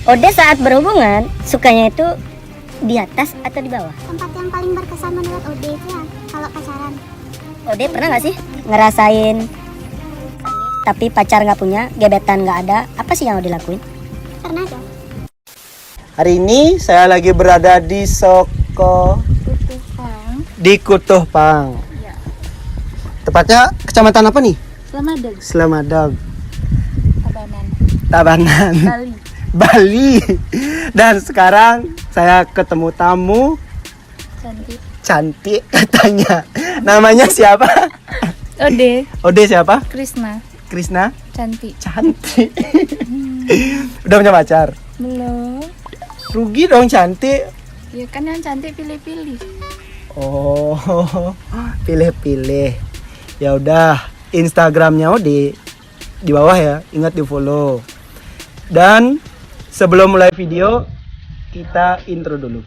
Ode saat berhubungan sukanya itu di atas atau di bawah? Tempat yang paling berkesan menurut Ode itu ya kalau pacaran. Ode pernah nggak sih ngerasain tapi pacar nggak punya, gebetan nggak ada, apa sih yang Ode lakuin? Pernah dong. Hari ini saya lagi berada di Kutuh Pang. Ya. Tepatnya kecamatan apa nih? Selamadeg, Selamadeg, Tabanan, Tabanan, Bali. Bali. Dan sekarang saya ketemu tamu Cantik. cantik katanya. Namanya siapa? Ode, Ode siapa? Krisna, Krisna. cantik. Cantik. Udah punya pacar? Belum. Rugi dong cantik. Ya kan yang cantik pilih-pilih. Oh, pilih-pilih. Ya udah, Instagramnya di bawah ya. Ingat di follow. Dan sebelum mulai video, kita intro dulu.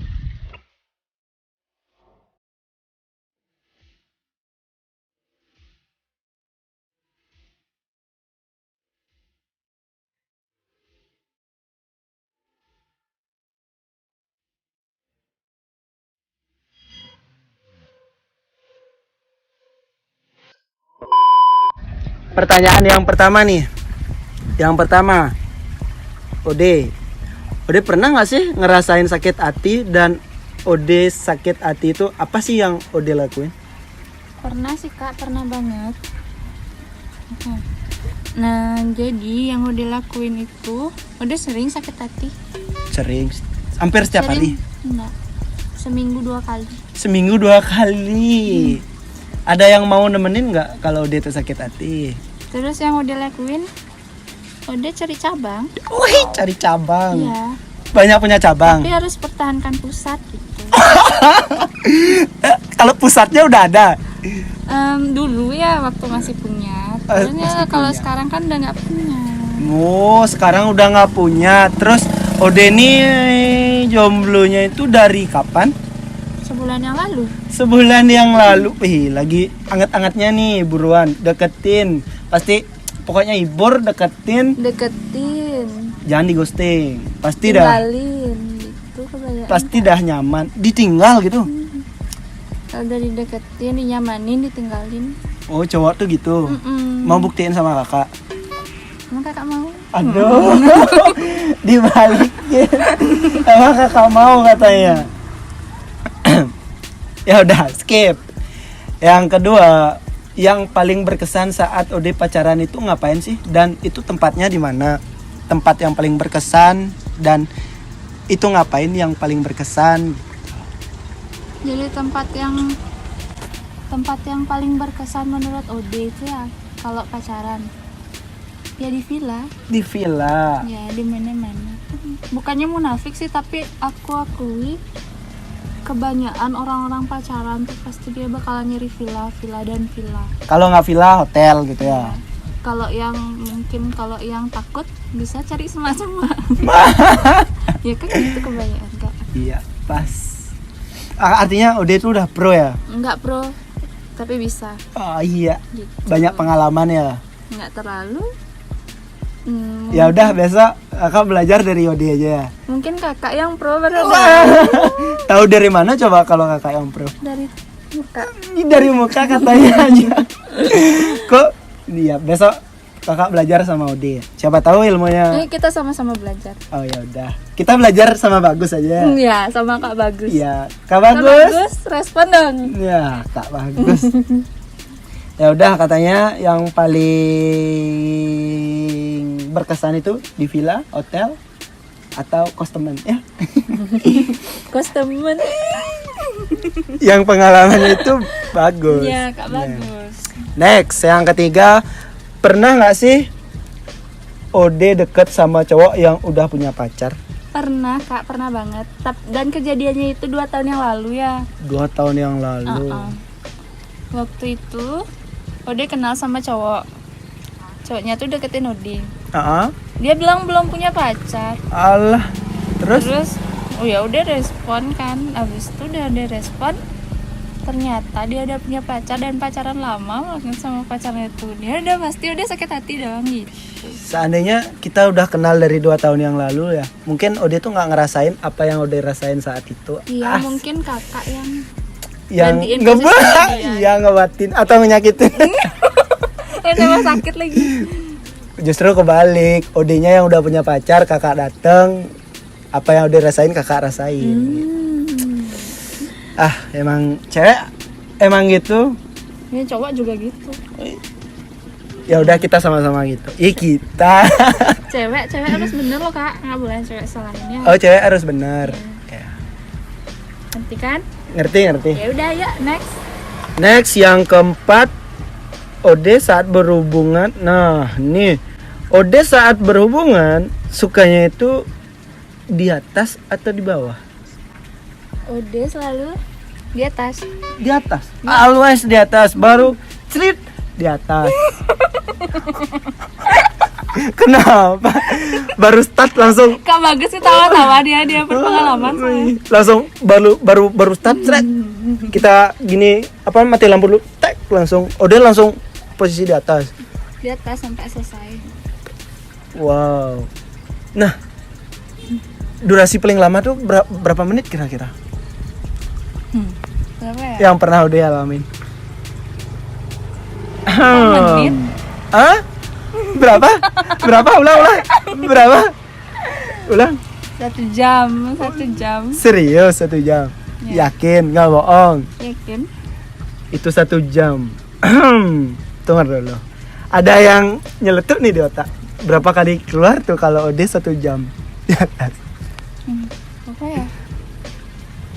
Pertanyaan yang pertama nih. Yang pertama, Ode pernah nggak sih ngerasain sakit hati? Dan Ode sakit hati itu apa sih yang Ode lakuin? Pernah sih Kak, pernah banget. Nah, jadi yang Ode lakuin itu, Ode sering sakit hati. Sering, hampir setiap hari. Enggak. Seminggu 2 kali. Seminggu 2 kali. Ada yang mau nemenin nggak kalau Ode tuh sakit hati? Terus yang Ode lakuin, Ode cari cabang. Wih, cari cabang. Iya. Banyak punya cabang. Tapi harus pertahankan pusat gitu. Kalau pusatnya udah ada. Dulu ya waktu masih punya. Terus ya kalau punya. sekarang kan udah nggak punya. Oh, sekarang udah nggak punya. Terus Ode nih jomblonya itu dari kapan? Sebulan yang lalu. Sebulan yang lalu. Lagi anget-angetnya nih, buruan deketin. Pasti pokoknya hibur, deketin, Deketin. jangan di ghosting. Pasti dah Tinggalin gitu kebanyakan. pasti dah nyaman. Ditinggal gitu. Kalau udah dideketin, dinyamanin, ditinggalin. Oh, cowok tuh gitu. Mau buktiin sama kakak. Emang kakak mau? Aduh. Dibalikin. Emang kakak mau katanya. Ya udah, skip. Yang kedua, yang paling berkesan saat Ode pacaran itu ngapain sih? Dan itu tempatnya di mana? Tempat yang paling berkesan dan itu ngapain yang paling berkesan? Jadi tempat yang paling berkesan menurut Ode itu ya kalau pacaran. Ya di villa. Di villa. Ya di mana-mana. Bukannya munafik sih, tapi aku akui kebanyakan orang-orang pacaran tuh pasti dia bakalan nyari villa dan villa. Kalau nggak villa, hotel gitu ya. Kalau yang takut bisa cari semua. Ya kan gitu kebanyakan Kak. Iya, pas. Artinya Ode itu udah pro ya? Enggak pro, tapi bisa. Oh iya, Gitu. banyak pengalaman ya. Enggak terlalu. Ya udah, besok kakak belajar dari Ode aja ya. Mungkin kakak yang pro berada Tahu dari mana coba kalau kakak yang pro? dari muka. Ini dari muka katanya aja. Kok dia besok kakak belajar sama Ode. Siapa tahu ilmunya. Ini kita sama-sama belajar. Oh ya udah. Kita belajar sama Bagus aja. Iya, sama Kak Bagus. Iya, Kak Kak Bagus. Bagus, respon dong. Ya, Kak Bagus. Ya udah, katanya yang paling berkesan itu di villa, hotel, atau kostemen ya. Customer. Yang pengalamannya itu bagus. Iya, Kak Ya. Bagus. Next, yang ketiga, pernah nggak sih Ode deket sama cowok yang udah punya pacar? Pernah Kak, pernah banget. Dan kejadiannya itu 2 tahun yang lalu ya. 2 tahun yang lalu. Waktu itu Ode kenal sama cowok. Cowoknya tuh deketin Ode. Dia bilang belum punya pacar. Alah, terus? Terus oh ya udah respon kan. Abis itu udah ada respon. ternyata dia udah punya pacar dan pacaran lama banget sama pacarnya itu, dia udah sakit hati dong gitu. Seandainya kita udah kenal dari 2 tahun yang lalu ya, mungkin Ode tuh nggak ngerasain apa yang Ode rasain saat itu. Iya, mungkin kakak yang gantiin ngebat, posisi dia. iya ngebatin atau menyakitin. Tambah sakit lagi. Justru kebalik, Odenya yang udah punya pacar, kakak dateng, apa yang Ode rasain kakak rasain. Emang cewek emang gitu. Ya cowok juga gitu. Ya udah kita sama-sama gitu. Iya kita. Cewek harus bener loh kak, nggak boleh cewek salahinnya. Oh cewek harus benar. Ya. Nanti kan? Ngerti. Ya udah ya next. Next yang keempat, Ode saat berhubungan. Nah nih, Ode saat berhubungan sukanya itu di atas atau di bawah? Ode selalu di atas. Di atas. Always di atas. Baru cerit di atas. Kenapa? Baru start langsung. Kak Bagus sih tawa-tawa dia berpengalaman soalnya. Langsung baru start cerit. Kita gini apa mati lampu dulu. Tek langsung. Ode langsung posisi di atas. Di atas sampai selesai. Wow. Nah, durasi paling lama tuh berapa menit kira-kira? Berapa ya? Yang pernah Ode alamin? Menit. Hah? Berapa? Ulang. Berapa? Ulang. 1 jam. Serius 1 jam? Ya. Yakin? Nggak bohong? Yakin? Itu 1 jam. Tunggu dulu. Ada yang nyeletuk nih di otak. Berapa kali keluar tuh kalau Ode 1 jam di atas? Apa ya?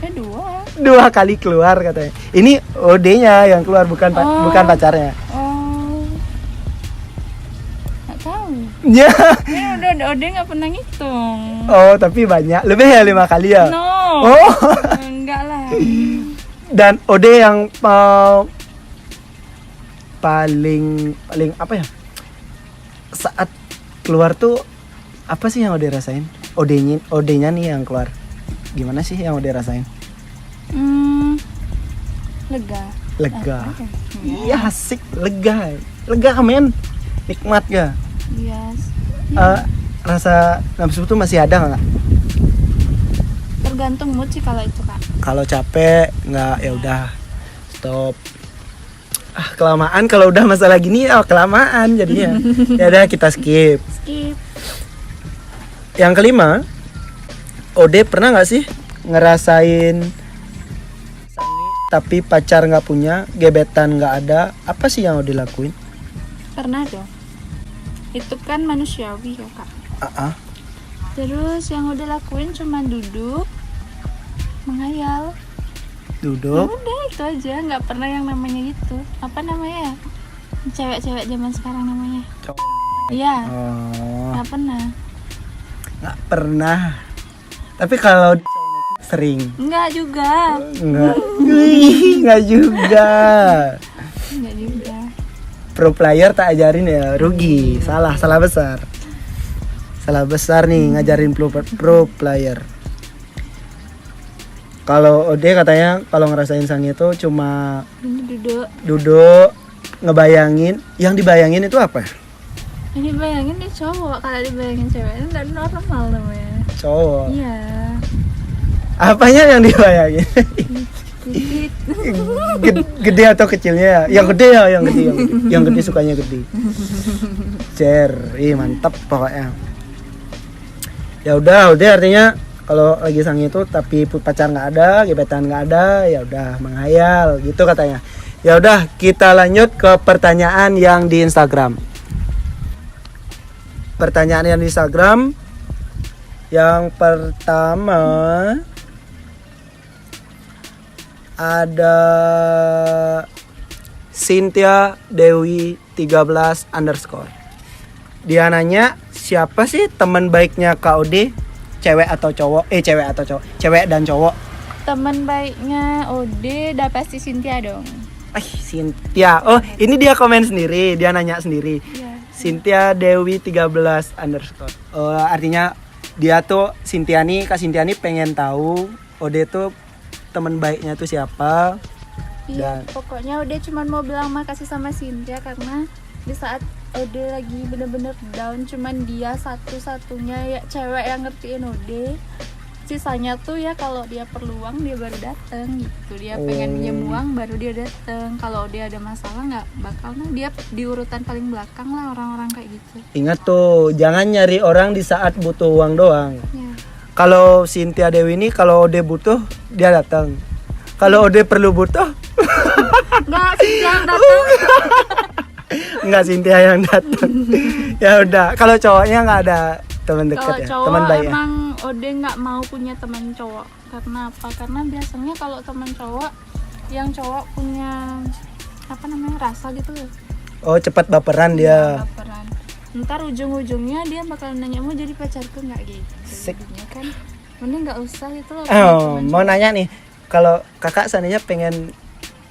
2 kali keluar katanya. Ini Ode-nya yang keluar bukan pacarnya. Oh. Nggak tahu. Ya. Ini udah Ode nggak pernah ngitung. Oh, tapi banyak. Lebih ya 5 kali ya? No. Oh. Enggak lah. Dan Ode yang paling apa ya? Saat keluar tuh apa sih yang Ode rasain? Odenya nih yang keluar. Gimana sih yang Ode rasain? Lega. Iya asik, lega men. Nikmat ga? Yes. Rasa nafsu tuh masih ada nggak? Tergantung mood sih kalau itu kak. Kalau capek nggak ya udah stop. Kelamaan kalau udah masalah gini kelamaan jadinya. Ya udah kita skip. Yang kelima, Ode pernah nggak sih ngerasain tapi pacar nggak punya, gebetan nggak ada, apa sih yang Ode lakuin? Pernah dong. Itu kan manusiawi ya kak. Terus yang udah lakuin cuma duduk, menghayal. Duduk. Ya udah itu aja, nggak pernah yang namanya gitu. Apa namanya? Cewek-cewek zaman sekarang namanya. Iya. Nggak pernah. Tapi kalau sering. Enggak juga. Enggak juga. Enggak juga. Pro player tak ajarin ya, rugi. Salah besar. Salah besar nih ngajarin pro player. Kalau Ode katanya kalau ngerasain sang itu cuma duduk ngebayangin. Yang dibayangin itu apa? Ini bayangin dia cowok, kalau dibayangin cewek itu nggak normal namanya. Cowok. Iya. Apanya yang dibayangin? Gede atau kecilnya? Yang gede ya, yang gede sukanya gede. Mantap pokoknya. Ya udah artinya kalau lagi sang itu tapi pacar nggak ada, gebetan nggak ada, ya udah menghayal gitu katanya. Ya udah kita lanjut ke pertanyaan yang di Instagram. Pertanyaan yang di Instagram yang pertama ada Cynthia Dewi 13 _. Dia nanya, siapa sih teman baiknya Kak Ode? Cewek dan cowok. Teman baiknya Ode udah pasti Cynthia dong. Cynthia. Oh, ini dia komen sendiri, dia nanya sendiri. Iya. Cynthia Dewi 13 _. Artinya dia tuh Kak Cynthia nih pengen tahu Ode tuh teman baiknya tuh siapa. Iya, Dan pokoknya Ode cuma mau bilang makasih sama Cynthia karena di saat Ode lagi bener-bener down, cuman dia satu-satunya ya cewek yang ngertiin Ode. Sisanya tuh ya kalau dia perlu uang dia baru dateng gitu. Dia pengen pinjam uang baru dia dateng. Kalau dia ada masalah nggak bakal, nah dia di urutan paling belakang lah orang-orang kayak gitu. ingat tuh, jangan nyari orang di saat butuh uang doang. Ya. Kalau Cynthia Dewi ini kalau Ode butuh dia datang. Kalau Ode perlu butuh Nggak sih yang dateng. enggak, Cynthia yang datang. Ya udah, kalau cowoknya nggak ada teman Kalau dekat ya, cowok teman baik ya. emang Ode nggak mau punya teman cowok. Karena apa? Karena biasanya kalau teman cowok, yang cowok punya apa namanya rasa gitu loh. Oh, cepat baperan dia. Baperan. Ntar ujung-ujungnya dia bakal nanya mau jadi pacarku nggak gitu. Sik. Jadinya kan mending nggak usah gitu loh. punya Oh, teman mau cowok. nanya nih, kalau kakak seandainya pengen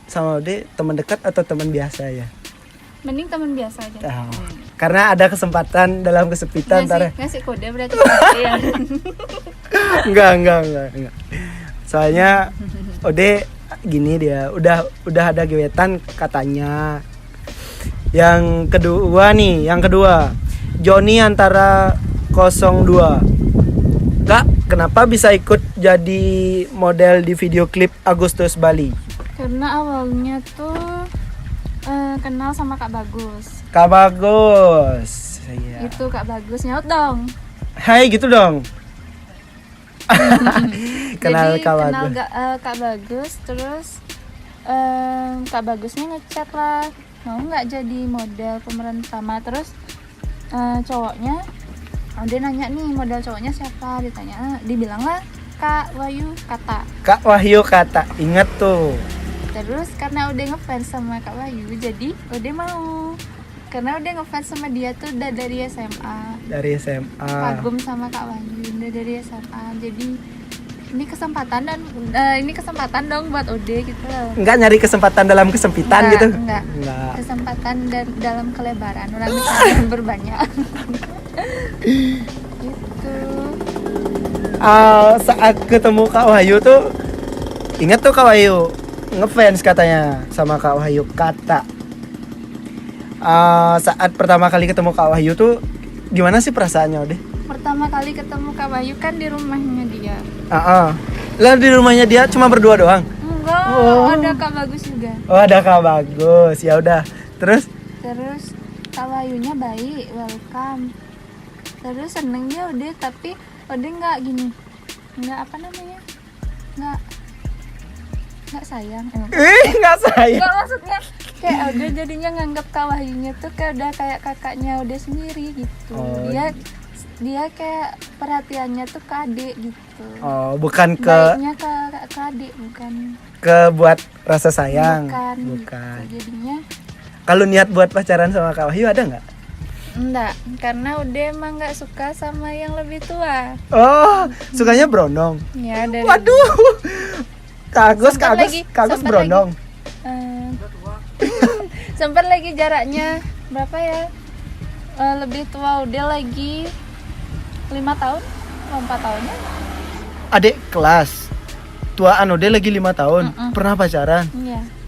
sama Ode teman dekat atau teman biasa ya? Mending teman biasa aja. Oh, karena ada kesempatan dalam kesepitan ntar. Ngasih kode berarti ya. Enggak. Soalnya Ode gini dia, udah ada gebetan katanya. Yang kedua, Joni antara 02. Kak, kenapa bisa ikut jadi model di video klip Agustus Bali? Karena awalnya tuh kenal sama Kak Bagus. Kak Bagus. Iya. Itu Kak Bagus nyaut dong. Hai gitu dong. Kenal Jadi, Kak kenal Bagus. Kak Bagus, terus Kak Bagusnya ngechat lah, mau nggak jadi model pemeran utama. Terus cowoknya, dia nanya nih model cowoknya siapa, ditanya, dibilang lah Kak Wahyu Kata. Kak Wahyu Kata, ingat tuh. Terus karena udah ngefans sama Kak Wahyu, jadi udah mau. Karena udah ngefans sama dia tuh udah dari SMA. Dari SMA. Kagum sama Kak Wahyu udah dari SMA. Jadi ini kesempatan dong buat Ode gitu loh. Enggak nyari kesempatan dalam kesempitan gitu? Enggak. Enggak. Kesempatan dalam kelebaran. Orang bisa berbanyak. Gitu. Saat ketemu Kak Wahyu tuh, ingat tuh Kak Wahyu ngefans katanya sama Kak Wahyu Kata. Saat pertama kali ketemu Kak Wahyu tuh gimana sih perasaannya deh? Pertama kali ketemu Kak Wahyu kan di rumahnya dia. Lah di rumahnya dia cuma berdua doang. Enggak, Oh. ada Kak Bagus juga. Oh, ada Kak Bagus. Ya udah. Terus Terus Kak Wahyunya baik, welcome. Terus seneng dia Ode, tapi Ode nggak gini, nggak apa namanya, nggak sayang. enggak sayang. Nggak, maksudnya kayak Ode jadinya nganggap Kak Wahyunya tuh kayak udah kayak kakaknya Ode sendiri gitu. Oh. Dia kayak perhatiannya tuh ke adik gitu. Oh, bukan ke Baiknya ke adik, bukan buat rasa sayang. bukan. Bukan. Gitu. Jadinya Kalau niat buat pacaran sama Kak Wahyu ada nggak? enggak, karena Ode emang nggak suka sama yang lebih tua. Oh, sukanya brondong. Ya dari Waduh. Kagos Sempat brondong. sempat lagi jaraknya berapa ya? Lebih tua udah lagi 5 tahun, 4 tahunnya. Adik kelas. Tuaan Ode lagi 5 tahun. Pernah pacaran? Iya.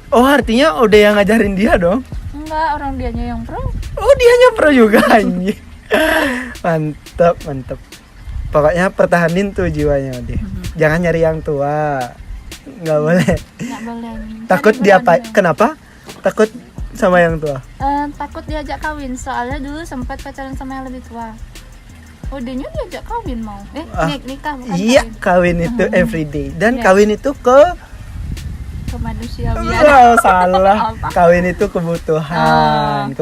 Oh, artinya Ode yang ngajarin dia dong. Enggak, orang dianya yang pro. Oh, dianya pro juga anjing. Mantap. Pokoknya pertahanin tuh jiwanya Ode. Jangan nyari yang tua. Nggak boleh. Enggak boleh. Takut Cari dia berandalan. Kenapa? Takut sama yang tua. Takut diajak kawin, soalnya dulu sempat pacaran sama yang lebih tua. Udahnya diajak kawin mau. Nikah bukan Iya, kawin. kawin itu everyday. Dan Iya. kawin itu Ke manusiawian. Oh, salah. Apa? Kawin itu kebutuhan.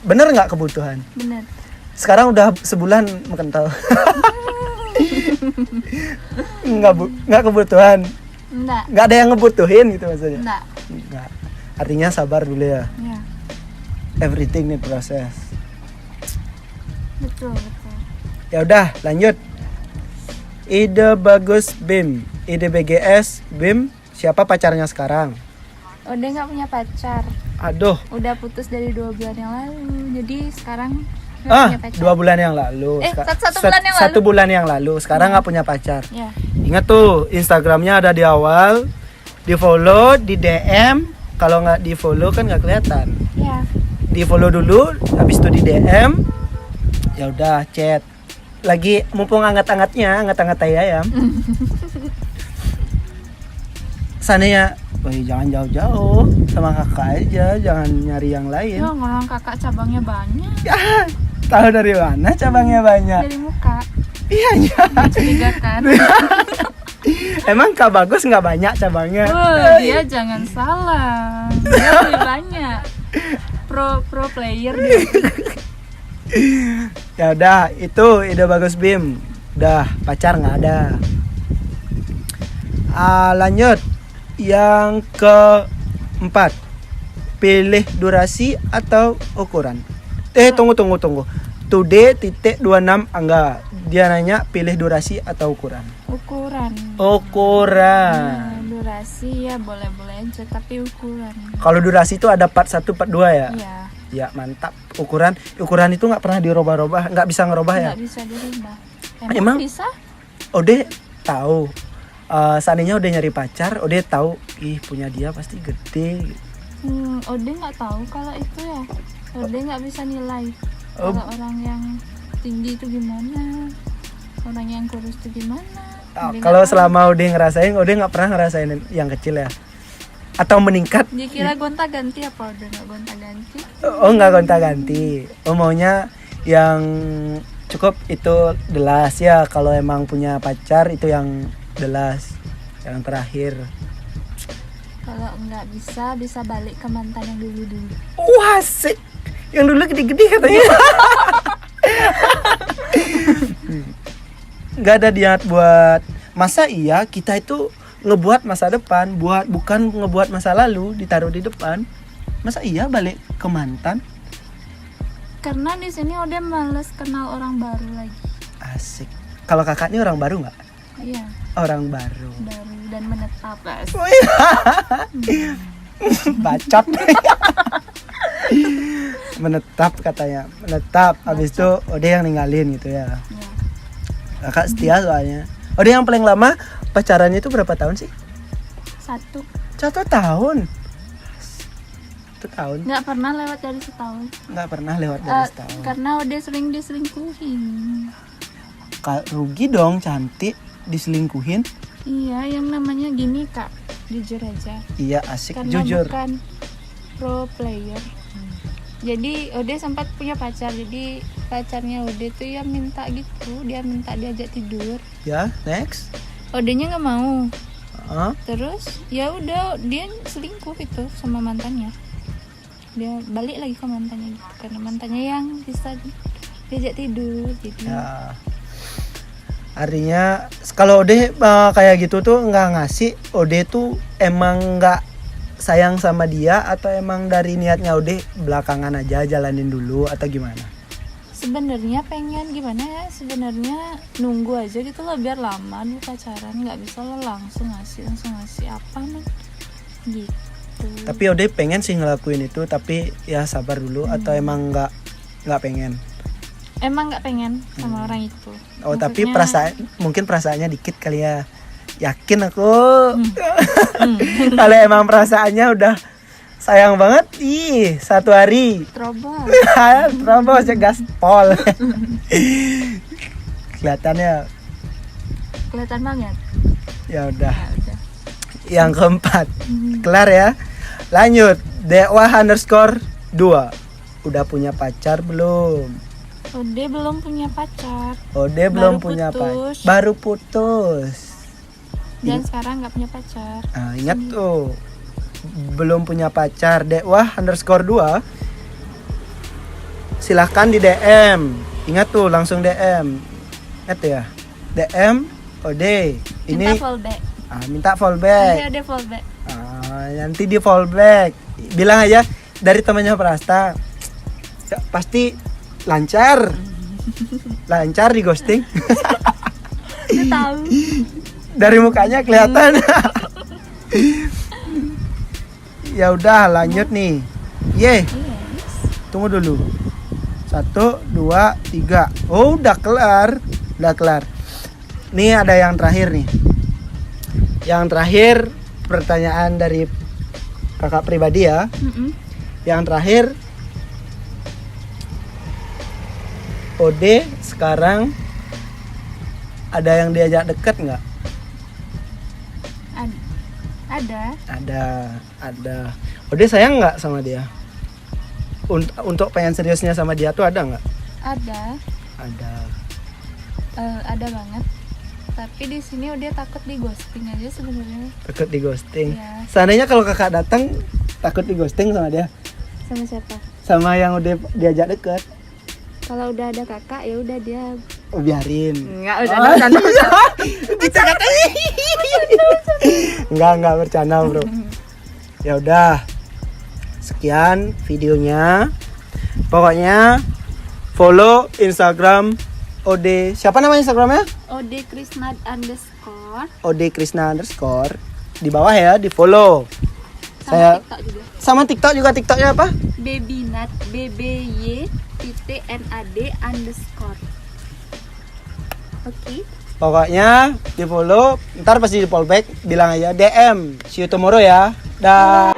Bener nggak kebutuhan? Bener. Sekarang udah sebulan mengental. Nggak kebutuhan. Enggak. Nggak ada yang ngebutuhin gitu maksudnya. Enggak. Nggak. Artinya sabar dulu ya. Ya, Everything nih proses. betul. Ya udah, lanjut. Ide bagus BIM. Ide BGS BIM. Siapa pacarnya sekarang? Udah nggak punya pacar. Aduh. Udah putus dari 2 bulan yang lalu. Jadi sekarang nggak punya pacar. 2 bulan yang lalu. Satu bulan yang lalu. 1 bulan yang lalu. Sekarang nggak punya pacar. Ya. Ingat tuh, Instagramnya ada di awal Di follow, di DM. Kalau nggak di follow kan nggak kelihatan. Ya. Di follow dulu, habis itu di DM. Ya udah chat. Lagi mumpung hangat-hangatnya, hangat-hangat tai ayam. Sananya, jangan jauh-jauh sama kakak aja, jangan nyari yang lain. Ya, orang kakak cabangnya banyak. Ya, tahu dari mana cabangnya banyak? Dari muka. Iya ya. Mencurigakan. Emang Kak Bagus nggak banyak cabangnya? Dia jangan salah. Dia lebih banyak. Pro player dia. Ya udah, itu ide bagus Bim. Udah, pacar nggak ada. Lanjut. Yang keempat, pilih durasi atau ukuran. Tunggu. Today titik 26 Angga. Dia nanya pilih durasi atau ukuran. Ukuran. Ukuran. Durasi ya boleh-boleh aja, tapi ukuran. Kalau durasi itu ada part 1, part 2 ya? Iya. Ya mantap. Ukuran itu nggak pernah dirubah-rubah, nggak bisa ngerubah ya? Nggak bisa dirubah. Emang? Bisa? Ode tahu. Seandainya Ode nyari pacar, Ode tahu, punya dia pasti gede. Ode nggak tahu kalau itu ya. Ode nggak bisa nilai. Oh. Kalau orang yang tinggi itu gimana, orang yang kurus itu gimana. Ode Kalau nggak tahu. selama Ode ngerasain, Ode nggak pernah ngerasain yang kecil ya? Atau meningkat? Dikira gonta-ganti apa Ode nggak gonta-ganti? Oh nggak gonta-ganti. Oh maunya yang cukup itu the last ya. Kalau emang punya pacar itu yang the last, yang terakhir. Kalau nggak bisa balik ke mantan yang dulu. Wah asik. Yang dulu gede-gede katanya. Nggak ada niat buat masa iya kita itu ngebuat masa depan, bukan ngebuat masa lalu ditaruh di depan. Masa iya balik ke mantan? Karena di sini udah males kenal orang baru lagi. Asik. Kalau kakak ini orang baru nggak? Iya, Orang baru. baru dan menetap. Bacot. Menetap katanya. Menetap. Habis itu Ode yang ninggalin gitu ya. Ya. Kakak setia soalnya. Ode yang paling lama pacarannya itu berapa tahun sih? 1. 1 tahun. 1 tahun. Nggak pernah lewat dari setahun. Nggak pernah lewat dari setahun. Karena udah sering diselingkuhin. Rugi dong, cantik diselingkuhin. Iya, yang namanya gini kak, jujur aja. Iya asik. Karena Jujur. bukan pro player. Jadi Ode sempat punya pacar. Jadi pacarnya Ode tuh yang minta gitu, dia minta diajak tidur. Ya next. Odenya nggak mau. Hah? Terus ya udah dia selingkuh itu sama mantannya. Dia balik lagi ke mantannya gitu karena mantannya yang bisa diajak tidur. Jadi Ya. Artinya kalau Ode kayak gitu tuh nggak ngasih, Ode tuh emang nggak sayang sama dia atau emang dari niatnya Ode belakangan aja jalanin dulu atau gimana? sebenarnya pengen gimana ya, sebenarnya nunggu aja gitu loh biar lama dulu pacaran, nggak bisa lo langsung ngasih apa nih gitu. Tapi Ode pengen sih ngelakuin itu, tapi ya sabar dulu atau emang nggak pengen? Emang nggak pengen sama orang itu. Oh tapi Maksudnya, mungkin perasaannya dikit kali ya. Yakin aku. Kalau emang perasaannya udah sayang banget, satu hari terobos. terobos ya gaspol. Kelihatan banget. ya udah. Ya udah. Yang keempat kelar ya. Lanjut, Dewa_2 udah punya pacar belum? Ode belum punya pacar. Ode belum Baru punya pacar, putus. baru putus. Dan sekarang nggak punya pacar. Ingat tuh, belum punya pacar. Dewa_2 silahkan di DM. Ingat tuh, langsung DM. Ingat ya, DM Ode ini Minta fallback. minta fallback. Nanti ada fallback. Nanti di fallback. Bilang aja dari temannya Prasta. Pasti lancar di ghosting. Dia tahu. Dari mukanya kelihatan. Ya udah lanjut nih. Yes. Tunggu dulu. 1, 2, 3. Oh udah kelar. Nih ada yang terakhir nih. Yang terakhir pertanyaan dari kakak pribadi ya. Yang terakhir, Ode sekarang ada yang diajak deket nggak? Ada. Ode sayang nggak sama dia? Untuk pengen seriusnya sama dia tuh ada nggak? Ada banget. Tapi di sini udah takut di ghosting aja sebenarnya. Takut di ghosting. Iya. Seandainya kalau kakak datang takut di ghosting sama dia? Sama siapa? Sama yang udah diajak deket? Kalau udah ada kakak ya udah dia. Oh, biarin. Enggak, bercanda. Kita katanya. Enggak bercanda, Bro. Ya udah. Sekian videonya. Pokoknya follow Instagram Ode. Siapa nama Instagramnya? Ode Krisna _ Ode Krisna _ di bawah ya, di follow. sama TikTok juga. Sama TikTok juga. TikToknya apa? Babynat BBY_NAD_. Oke. Pokoknya di follow. Ntar pasti di follow back. Bilang aja DM. See you tomorrow ya. Dah.